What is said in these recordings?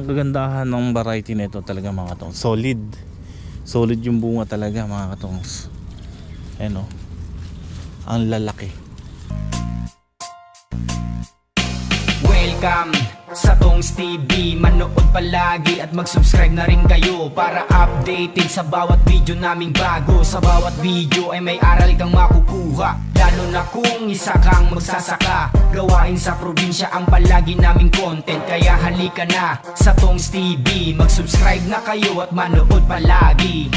ang kagandahan ng variety nito talaga mga katongs, solid. Solid yung bunga talaga mga katongs. Ayan o, ang lalaki. Welcome sa Tongs TV. Manood palagi at mag-subscribe na rin kayo para updated sa bawat video naming bago. Sa bawat video ay may aral kang makukuha, lalo na kung isa kang magsasaka. Gawain sa probinsya ang palagi naming content, kaya halika na sa Tongs TV. Mag-subscribe na kayo at manood palagi.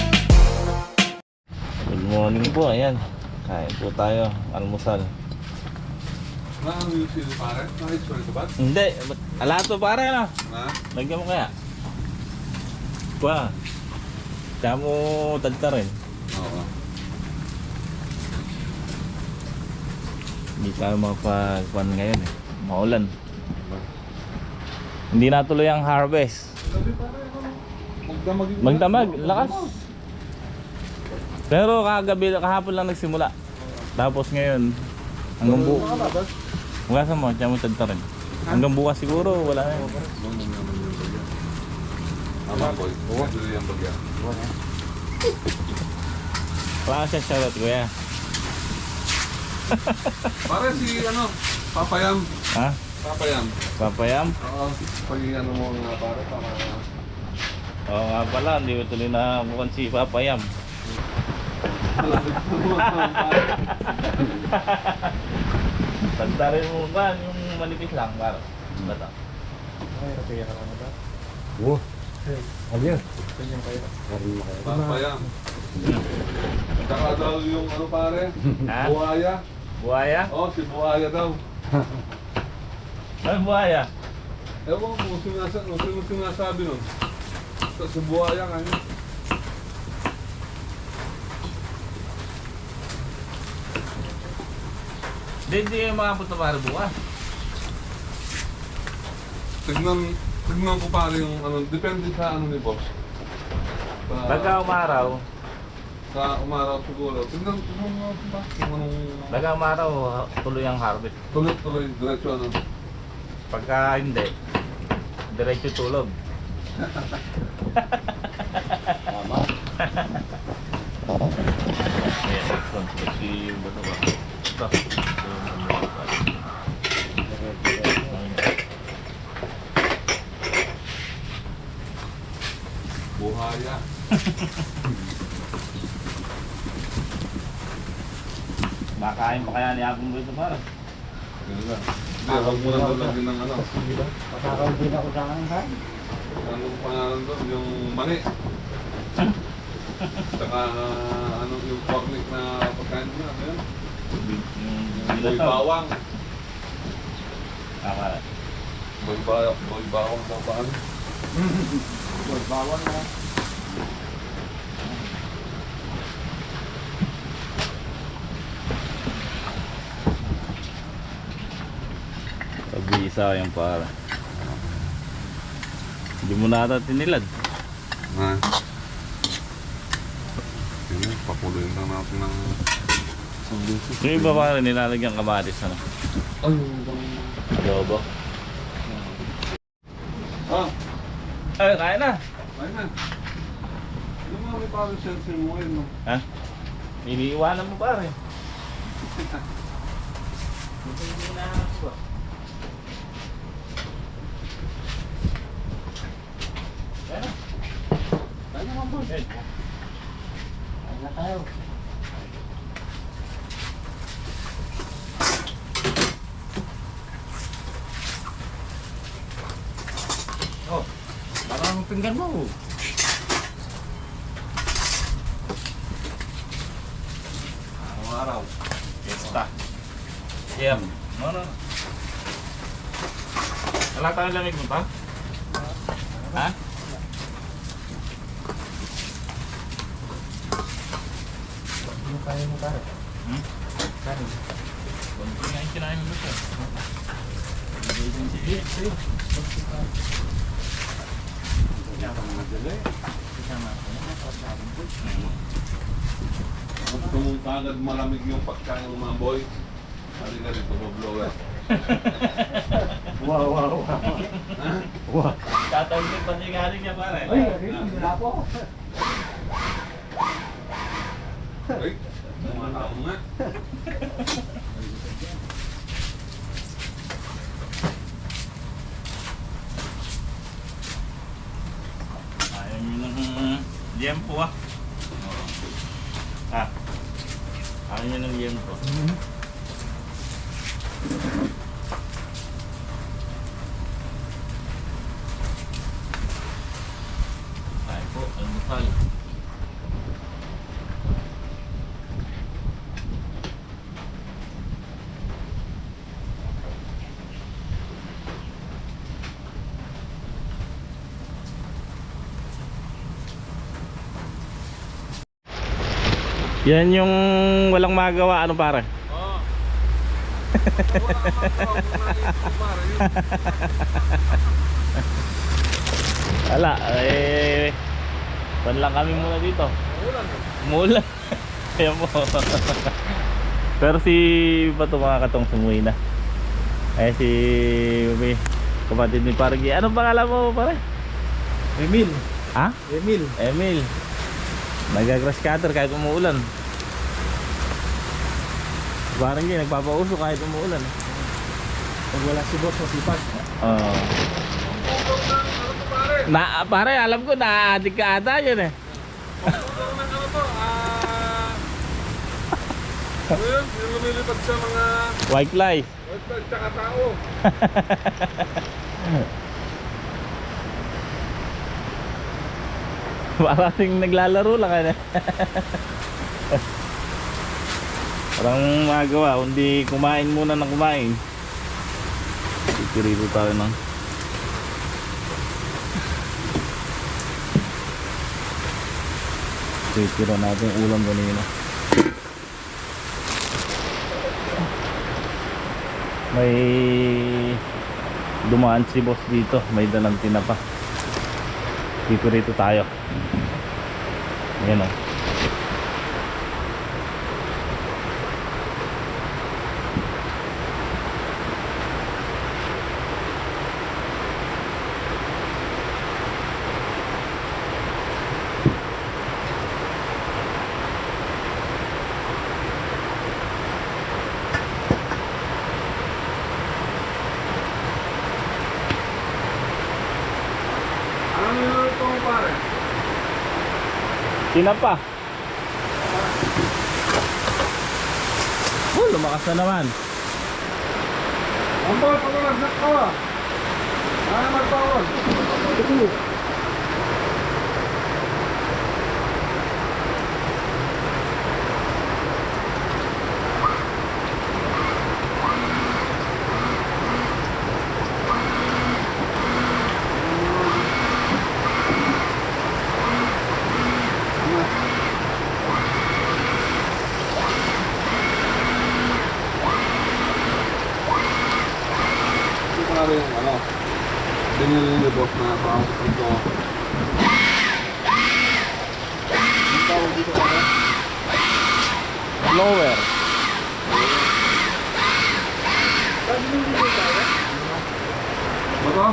Good morning po, ayan. Kain po tayo, almusal. Ano yung sino pare? Nakit-spray ka ba? Hindi, ala to pare na. Ha? Lagyan mo kaya. Kuha. Kaya mo tagta rin. Oo. Hindi tayo makapagpan ngayon eh. Maulan. Hindi natuloy ang harvest. Sabi pare, magdamag yung... Magdamag, lakas. Pero kahapon lang nagsimula. Tapos ngayon, hanggang bukas. Makalabas. Hugasan mo, kaya mo tagta rin. Hanggang bukas siguro, wala na yun. Bang naman yung bagya. Tama boy. Ito yung bagya. Wala siya shoutout, kuya. Pare si ano, Papayam. Ha? Papayam. Papayam? Oo. Pag ano mo nga pare, tama. Oo nga pala, hindi mo tuloy na mukhang si Papayam. Tagta rin mo ba yung manipis lang, para? Bata. Papayam. Saka daw yung ano pare, Ha? buhaya. Buhaya? Oh, si buhaya daw. Ano buhaya? Ewan ko sino sinasabi nun. Si buhaya kanya. Hindi yung mga puto para bukas. Tignan ko pare yung ano, depende sa ano ni boss. Pagka umaraw, Sa umaraw siguro. Tignan mo ba? Kung anong... pagka umaraw, tuloy ang harvest. Tuloy, diretso ano. Pagka hindi, diretso tulog. Tama. Ayan, kasi yung bato ba? Ito. Buhaya. Makain pa kaya ni Abong dito para? Ganun lang. Hindi, huwag mo lang lagyan ng ano. Makakaumpin ako sa akin, ha? Anong pangalan doon? Yung mani. Saka ano yung cornic na pagkain mo. Ano yun? Yung boy bawang. Akala. Boy bawang daw ba ano? Bawal na. Pag-iisa yung para. Hindi mo na ata tinilad. Ha? Yun, papuloyin lang natin ng sambuso. Yung iba para nilalagyan kamatis ano? Ay, yung bang... Adobo. Ah, Ay, kain na. ayun na. Yung mga may parang sensor mo ngayon, no? Ha? Iniiwanan mo pare. Ayun naman boy. Ayun na tayo. Oh, parang pinggan mo. Araw-araw. Fiesta. Yum. No. Wala tayong lamig mo pa? Ha? Ano kaya mo tayo? Hmm? Kanin. Kinain mo siya. Kung kagad malamig yung pagkain ng mga boy, halika rito, blower. Wow, wow, wow. Wow. Tatawid pa niya galing niya pare. Ay, hindi na po. Ay, mga tao nga. Ayaw nyo ng liempo ah. Ah. Ayaw nyo ng liempo. Ay po, almusal. Yan yung walang magawa, ano pare? Oo. Wala Wala, eh pan lang kami muna dito. Mulan. Ayan po. Pero si Bato mga katong sumuwi na. Eh si may kapatid ni Pargi. Anong pangalan mo pare? Emil. Ha? Emil. Emil. Nag-grass cutter kahit umuulan. Parang yun, nagpapauso kahit umuulan. Pag wala si boss, masipag. Oo. Na, pare, alam ko na-addict ka ata yun eh. Ano yun? Yung lumilipad sa mga White fly. website tsaka tao. Parang naglalaro lang ano. Parang magawa, kundi kumain muna ng kumain. Titirido tayo ng titira natin yung ulam kanina. May dumaan si boss dito, may dalang tinapa. Dito rito tayo. Ayan o. Ano niluluto mo pare? Tinapa. Oh, lumakas na naman. Ambol, pag nagnak ka ba? Ano magpawag? Ito na rin yung ano, binili ni boss na parang ito. Ang tawag dito ano? Blower. Bato?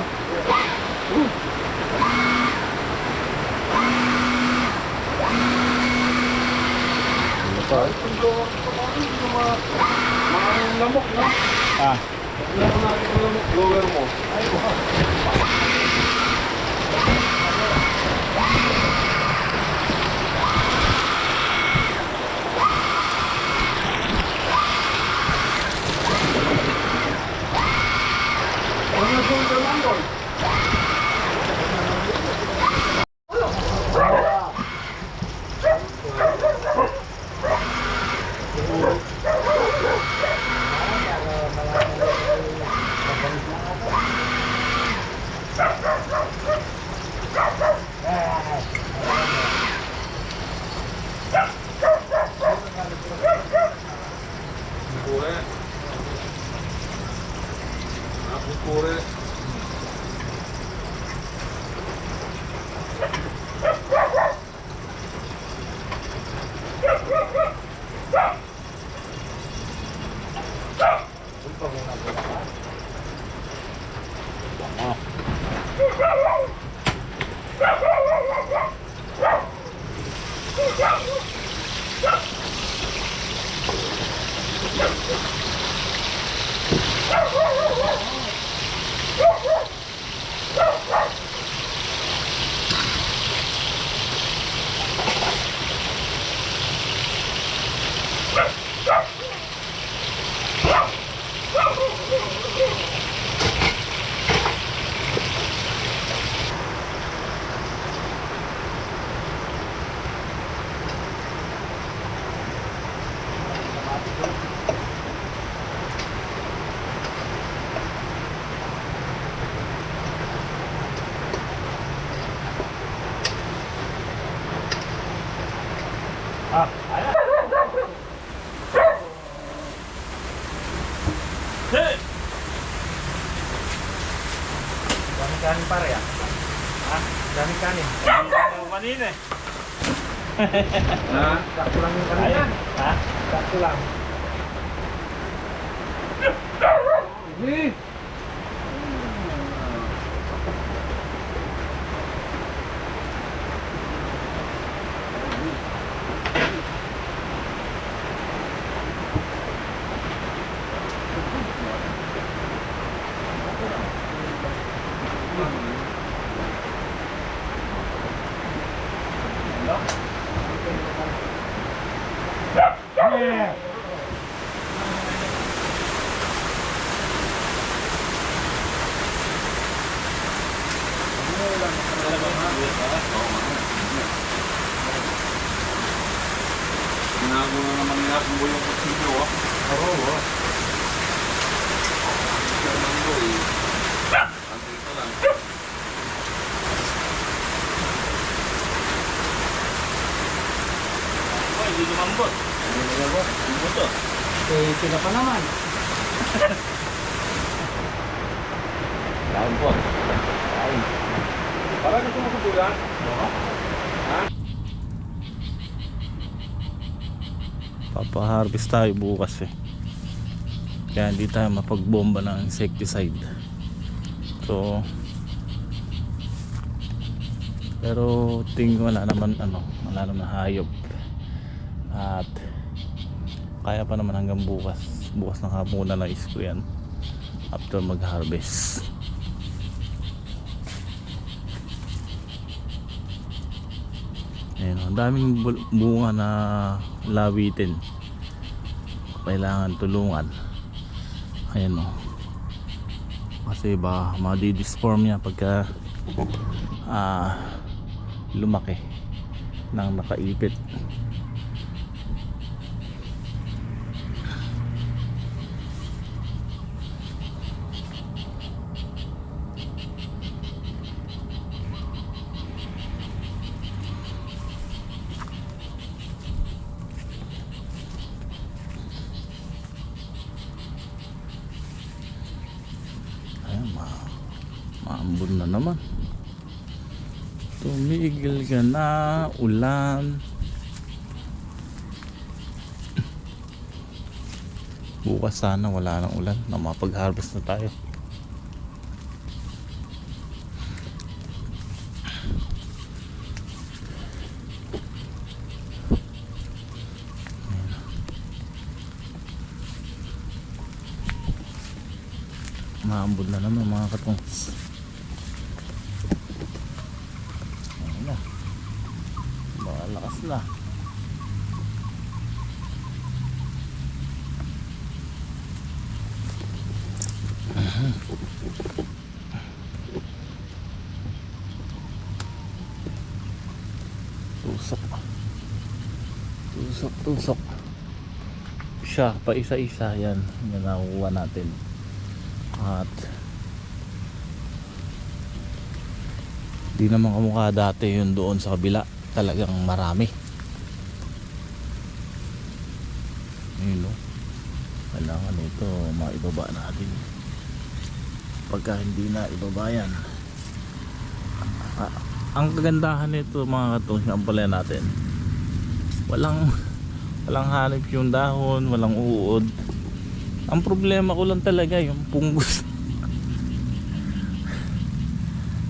Mga lamok na. Ah, Tignan mo natin yung lamok blower mo. Ay, wow. Ano yung shoulder mo, Andol? Pure. Ako pure. Hey! Daming kanin pare ah. Ha? Daming kanin. Kanina eh. Ha? Sakto lang yung Ay, kanina. ha? Sakto lang. Sige. Yeah. Tinago na naman nila kung yung kutsilyo ah. Oo. Kailangan ko eh. Andito lang. Oh, hindi lumambot. Lumambot to. Eh, sila pa naman. Lumambot. Ay. Parang gusto mo kutulan? Papa-harvest tayo bukas eh. Kaya hindi tayo mapagbomba ng insecticide. So pero tingin ko wala naman wala naman hayop. At kaya pa naman hanggang bukas. Bukas ng hapon na lang ko yan after mag-harvest. Ayan, ang daming bunga na lawitin. Kailangan tulungan. Ayan o. Kasi ba madidisform niya pagka lumaki nang nakaipit. Maambon na naman. Tumigil ka na, ulan. Bukas sana wala nang ulan na mapag-harvest na tayo. Maambon na naman mga katongs. Ayan na. Malakas na. Tusok siya pa isa-isa. Yan nakuha natin. At di naman kamukha dati yun doon sa kabila, talagang marami. Ayun, no? Kailangan ito maibaba natin. Pagka hindi na ibaba yan, ang kagandahan nito mga katong ampalaya natin, walang hanip yung dahon, walang uod. Ang problema ko lang talaga yung punggos.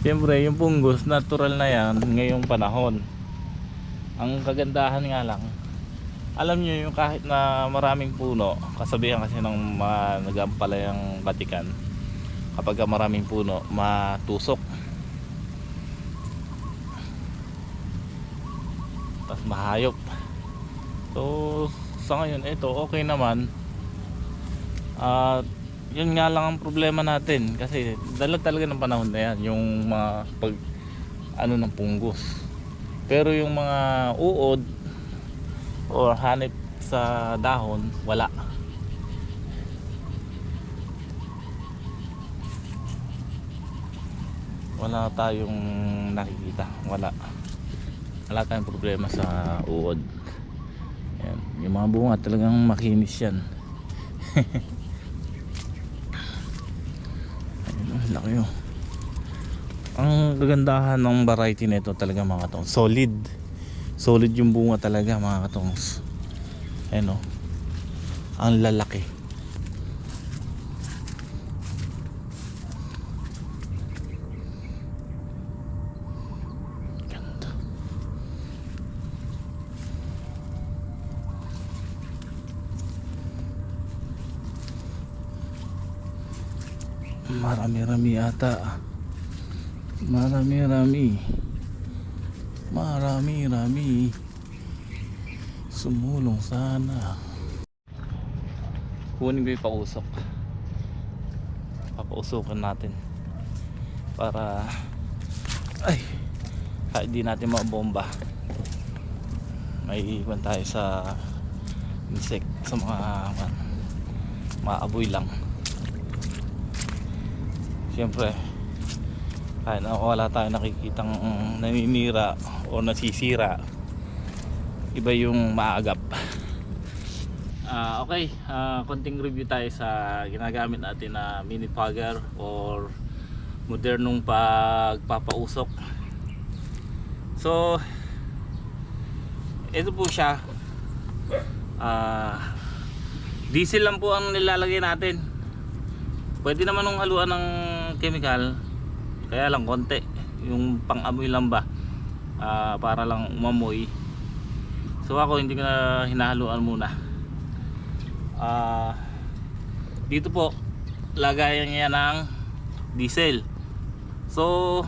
Siyempre yung punggos natural na yan ngayong panahon. Ang kagandahan nga lang, alam nyo yung kahit na maraming puno, kasabihan kasi ng mga nag-ampalayang batikan, kapag maraming puno matusok, tapos mahayop. So sa ngayon ito okay naman. Yun nga lang ang problema natin kasi dala talaga ng panahon na yan yung mga pag ng punggos. Pero yung mga uod or hanip sa dahon wala. Wala tayong nakikita, wala tayong problema sa uod. Yan. Yung mga bunga talagang makinis yan. laki oh. Ang kagandahan ng variety nito talaga mga katong, solid yung bunga talaga mga katongs. Ayan oh, ang lalaki. Ganda. Marami-rami ata. Marami-rami sumulong sana. Kunin ko yung pausok. Papausukan natin para kahit di natin mabomba, may iwan tayo sa insect, sa mga apoy lang. Siyempre kahit na wala tayo nakikitang naninira o nasisira, iba yung maagap. Okay, konting review tayo sa ginagamit natin na mini fogger or modernong pagpapausok. So ito po siya, diesel lang po ang nilalagay natin. Pwede naman nung haluan ng chemical, kaya lang konti, yung pang-amoy lang ba, para lang umamoy. So ako hindi ko na hinahaluan muna. Dito po lagayan niya ng diesel. So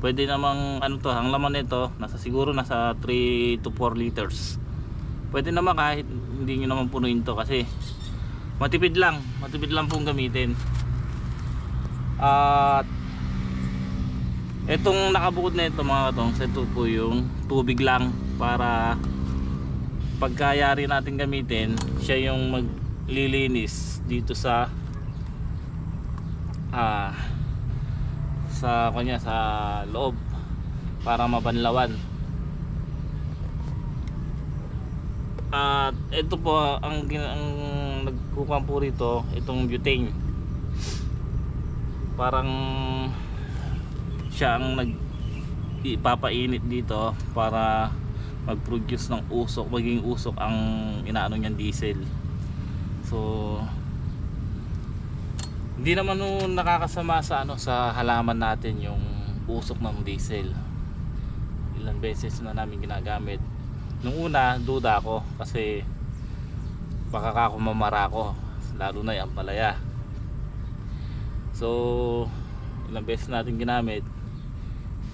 pwede namang ano to, ang laman nito siguro nasa 3 to 4 liters. Pwede naman kahit hindi nyo naman punuin to, kasi matipid lang pong gamitin. At itong nakabukod na ito mga katong, ito po yung tubig lang, para pagkayari natin gamitin, siya yung maglilinis dito sa loob, para mabanlawan. At ito po ang nagkukuha po rito, itong butane. Parang siya ang ipapainit dito para mag-produce ng usok, maging usok ang inaano niyang diesel. So hindi naman nakakasama sa sa halaman natin yung usok ng diesel. Ilang beses na namin ginagamit. Nung una duda ako, kasi baka ako mamara ko, lalo na yung palaya. So ilang beses natin ginamit,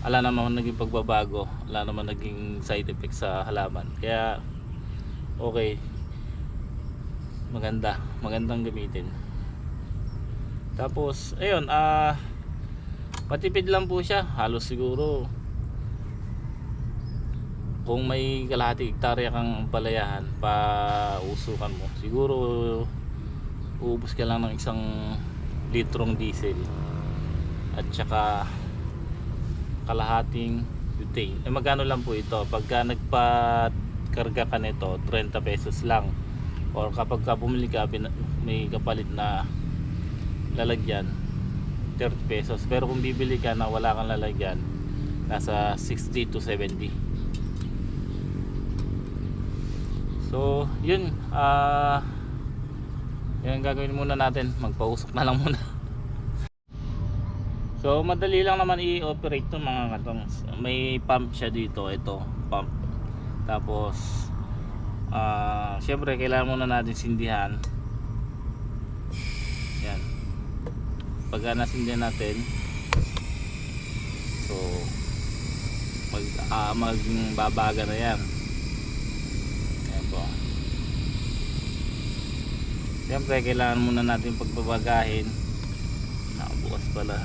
wala naman naging pagbabago, wala naman naging side effect sa halaman. Kaya okay, magandang gamitin. Tapos ayun, matipid lang po siya. Halos siguro kung may kalahati hektarya kang palayahan, pausukan mo, siguro uubos ka lang ng 1 litrong diesel at saka kalahating butane. Magkano lang po ito pagka nagpa-karga ka nito? 30 pesos lang. Or kapag bumili ka, may kapalit na lalagyan, 30 pesos. Pero kung bibili ka na wala kang lalagyan, nasa 60 to 70. So yun, yan gagawin muna natin, magpausok na lang muna. So madali lang naman i-operate to mga katong. May pump siya dito, ito pump. Tapos syempre kailangan muna natin sindihan. Yan, pagka nasindihan natin, so magbabaga na yan. Ayan po. Syempre kailangan muna natin pagbabagahin. Nakabukas pala.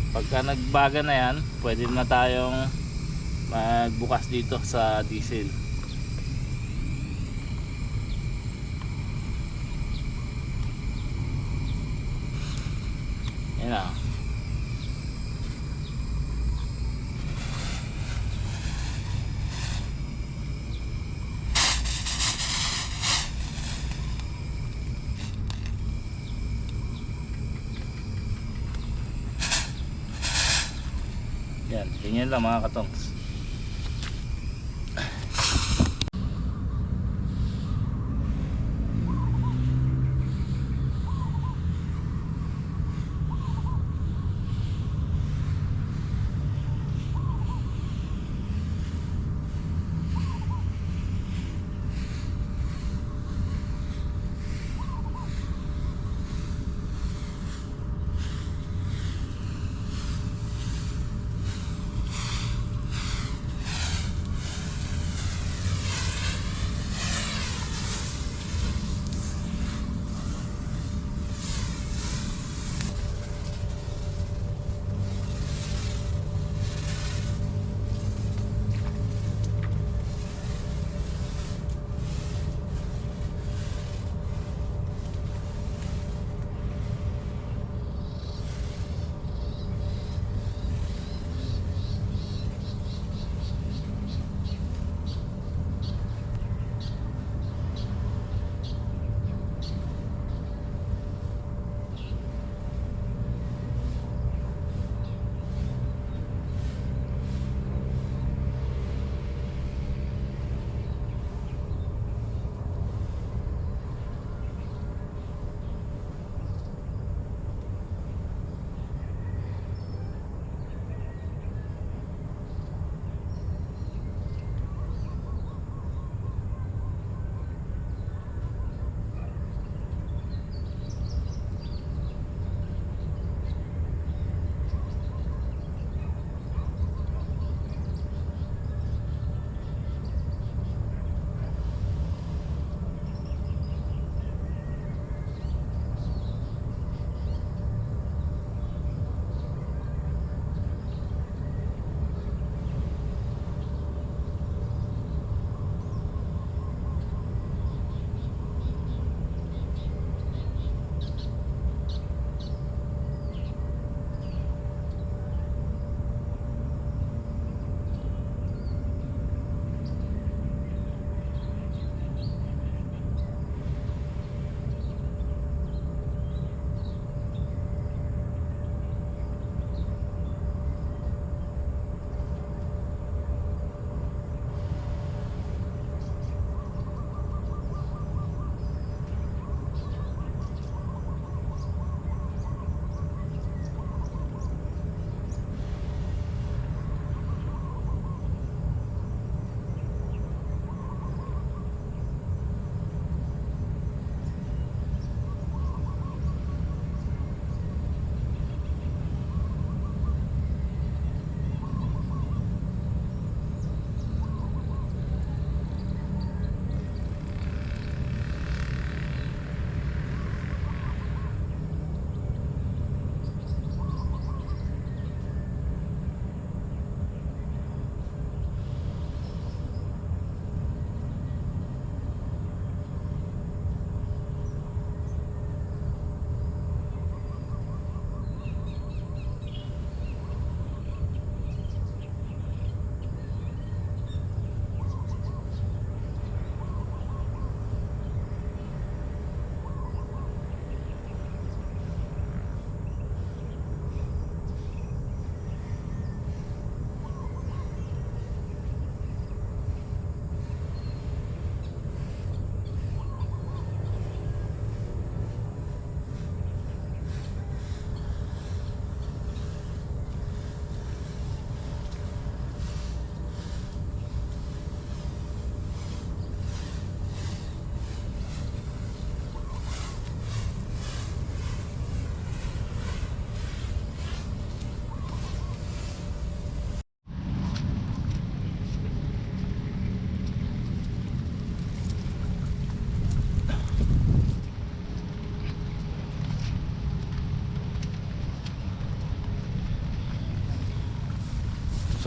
Pagka nagbaga na yan, pwede na tayong magbukas dito sa diesel. Yan na. Yan, ganyan lang mga katongs.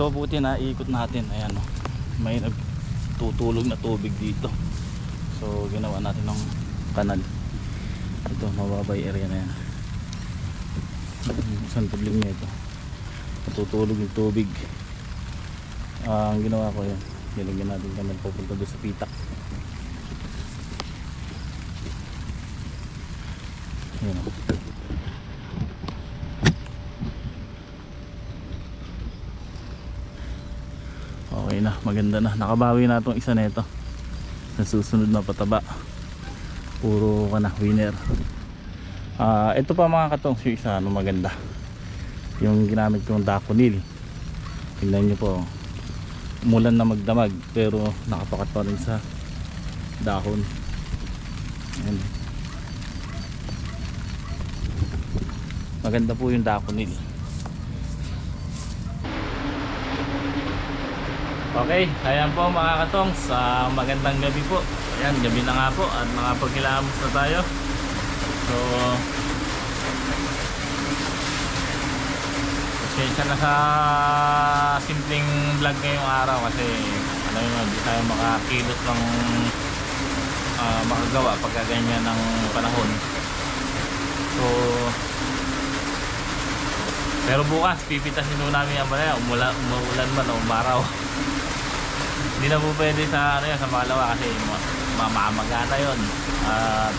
So buti na ikot natin. Ayan o, may nagtutulog na tubig dito. So ginawa natin ng kanal. Ito mababay area na yan. Isang tabling na ito, natutulog yung tubig. Ang ginawa ko yan, nilagyan natin kanal papunta doon sa pitak. Ayan o. Okay na, maganda na. Nakabawi na itong isa na ito. Sa susunod na pataba. Puro ka na, winner. Ito pa mga katong yung isa, maganda. Yung ginamit kong Daconil. Tingnan nyo po. Umulan na magdamag pero nakapakat pa rin sa dahon. Ayan. Maganda po yung Daconil. Okay, ayan po mga katong, sa magandang gabi po. Ayan, gabi na nga po at nakapagkilamos na tayo. So pasensya na sa simpleng vlog ngayong araw kasi alam mo, hindi tayo makakilos ng makagawa pagka ganyan ng panahon. So pero bukas pipitasin mo namin ang balaya, umuulan man o umaraw. Hindi na po pwede sa ano yan, sa Makalawa kasi mamamagana yun at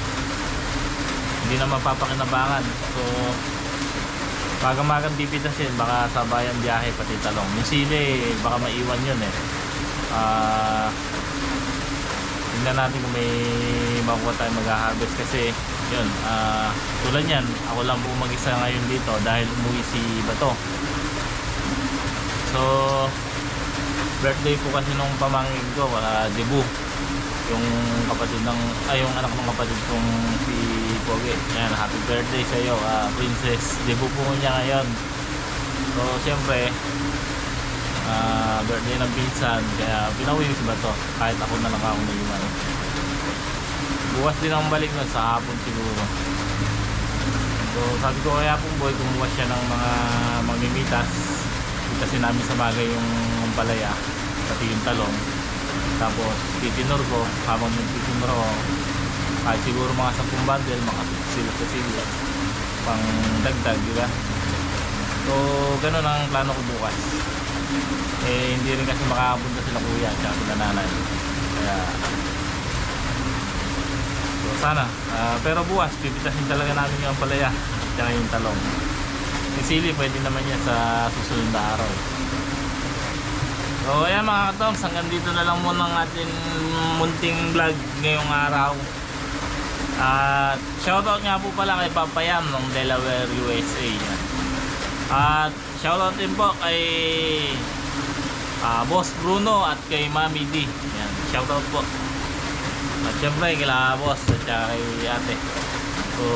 hindi na mapapakinabangan. So pagamagang pipitasin, baka sabayan biyahe pati talong. Yung sili baka maiwan yun eh. Tingnan natin kung may makuha tayo mag-harvest kasi yun, tulad yan, ako lang po mag-isa ngayon dito dahil umuwi si Bato. So birthday po kasi nung pamangkin ko, Debu, yung kapatid ng yung anak ng kapatid kong si Pogi. Yan, happy birthday sa iyo, Princess Debu po niya ngayon. So siyempre birthday ng pinsan kaya pinauwi si Bato kahit ako na lang ako naiwan. Bukas din ang balik na sa hapon siguro. So sabi ko kaya po boy, kumuha siya ng mga mamimitas kasi namin sa bagay yung palaya pati yung talong, tapos titinor ko. Habang nagtitinor ko kahit siguro mga 10 bundle makasila sa sila pang dagdag, diba? So ganun ang plano ko bukas. Hindi rin kasi makapunta sila kuya at sila nanay kaya so sana pero bukas pipitasin talaga namin yung palaya at yung talong. Yung sili pwede naman yan sa susunod na araw. So ayan mga katongs, hanggang dito na lang muna ang ating munting vlog ngayong araw. At shoutout nga po pala kay Papayam ng Delaware, USA. At shoutout din po kay Boss Bruno at kay Mami D. Yan, shoutout po. At syempre kila Boss at kay Ate. So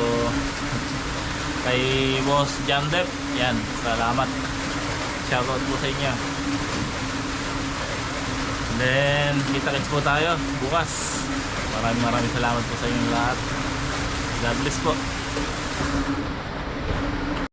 kay Boss John Depp, yan, salamat. Shoutout po sa inyo. And then kita-kits po tayo bukas. Maraming salamat po sa inyong lahat. God bless po.